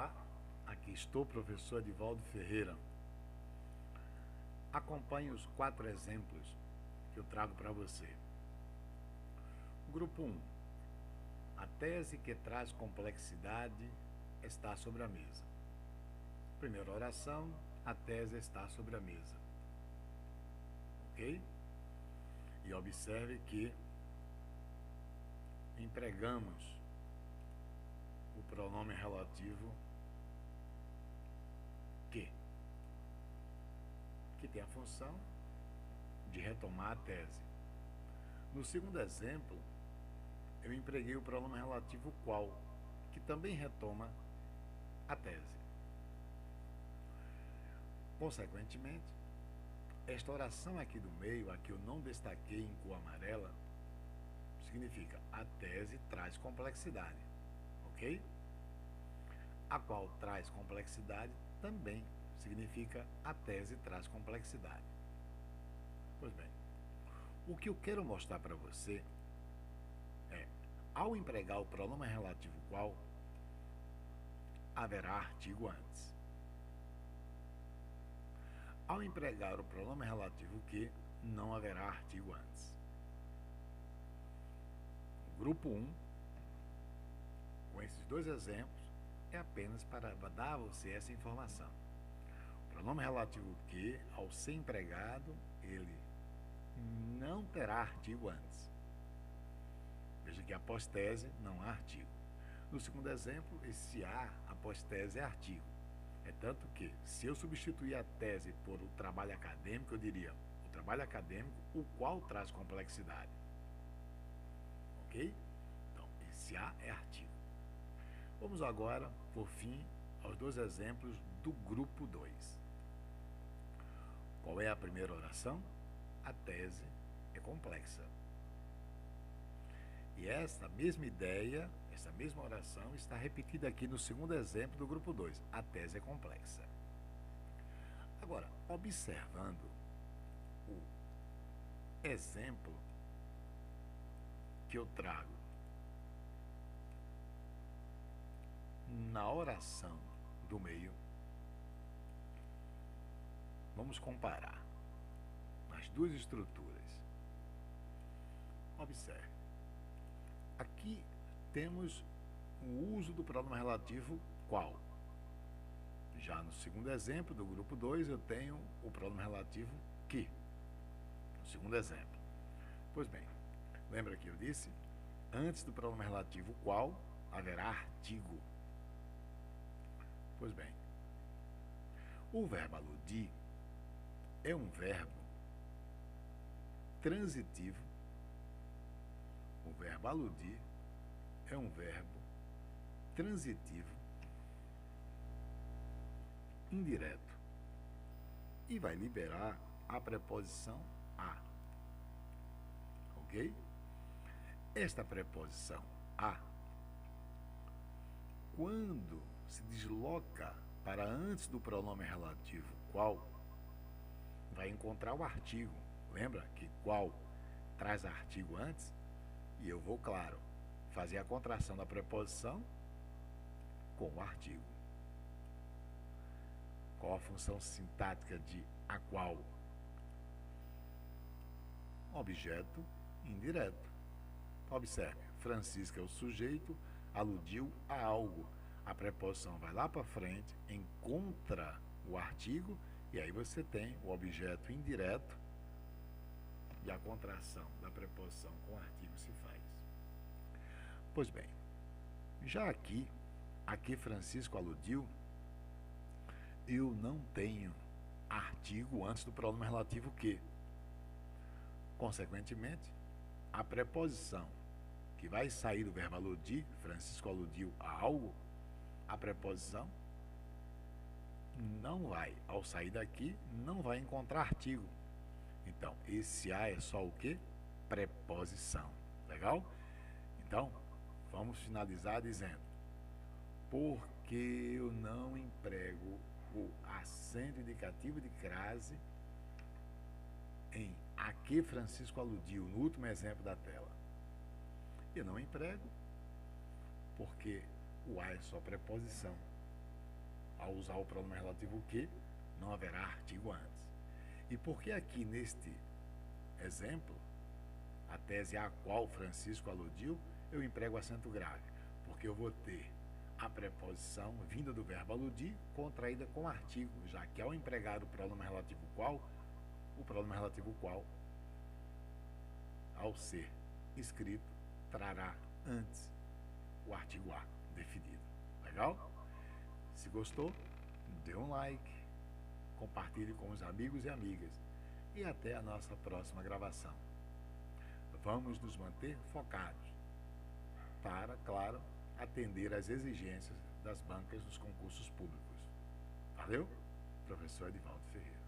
Olá, aqui estou, professor Edivaldo Ferreira. Acompanhe os 4 exemplos que eu trago para você. Grupo 1. A tese que traz complexidade está sobre a mesa. Primeira oração, a tese está sobre a mesa. Ok? E observe que empregamos o pronome relativo que tem a função de retomar a tese. No segundo exemplo, eu empreguei o pronome relativo qual, que também retoma a tese. Consequentemente, esta oração aqui do meio, a que eu não destaquei em cor amarela, significa a tese traz complexidade, ok? A qual traz complexidade também significa a tese traz complexidade. Pois bem, o que eu quero mostrar para você é, ao empregar o pronome relativo qual, haverá artigo antes. Ao empregar o pronome relativo que, não haverá artigo antes. O grupo 1, com esses 2 exemplos, é apenas para dar a você essa informação. O pronome relativo que, ao ser empregado, ele não terá artigo antes. Veja que após tese não há artigo. No segundo exemplo, esse a após tese é artigo. É tanto que, se eu substituir a tese por o trabalho acadêmico, eu diria o trabalho acadêmico, o qual traz complexidade. Ok? Então, esse a é artigo. Vamos agora, por fim, aos 2 exemplos do grupo 2. Qual é a primeira oração? A tese é complexa. E essa mesma ideia, essa mesma oração está repetida aqui no segundo exemplo do grupo 2. A tese é complexa. Agora, observando o exemplo que eu trago na oração do meio, vamos comparar as 2 estruturas. Observe. Aqui temos o uso do pronome relativo qual. Já no segundo exemplo do grupo 2, eu tenho o pronome relativo que. No segundo exemplo. Pois bem, lembra que eu disse? Antes do pronome relativo qual, haverá artigo. Pois bem, o verbo aludir é um verbo transitivo. O verbo aludir é um verbo transitivo indireto e vai liberar a preposição a. Ok? Esta preposição a, quando se desloca para antes do pronome relativo qual, vai encontrar o artigo. Lembra que qual traz artigo antes? E eu vou, claro, fazer a contração da preposição com o artigo. Qual a função sintática de a qual? Objeto indireto. Observe, Francisca é o sujeito, aludiu a algo. A preposição vai lá para frente, encontra o artigo, e aí você tem o objeto indireto e a contração da preposição com o artigo se faz. Pois bem, já aqui Francisco aludiu, eu não tenho artigo antes do pronome relativo que. Consequentemente, a preposição que vai sair do verbo aludir, Francisco aludiu a algo, a preposição não vai, ao sair daqui, não vai encontrar artigo. Então, esse a é só o que? Preposição. Legal? Então, vamos finalizar dizendo: porque eu não emprego o acento indicativo de crase em a que Francisco aludiu, no último exemplo da tela. Eu não emprego porque o a é só preposição. Ao usar o pronome relativo que, não haverá artigo antes. E por que aqui neste exemplo, a tese a qual Francisco aludiu, eu emprego acento grave? Porque eu vou ter a preposição vinda do verbo aludir contraída com artigo, já que ao empregar o pronome relativo qual, ao ser escrito, trará antes o artigo a definido. Legal? Se gostou, dê um like, compartilhe com os amigos e amigas e até a nossa próxima gravação. Vamos nos manter focados para, claro, atender às exigências das bancas dos concursos públicos. Valeu? Professor Edivaldo Ferreira.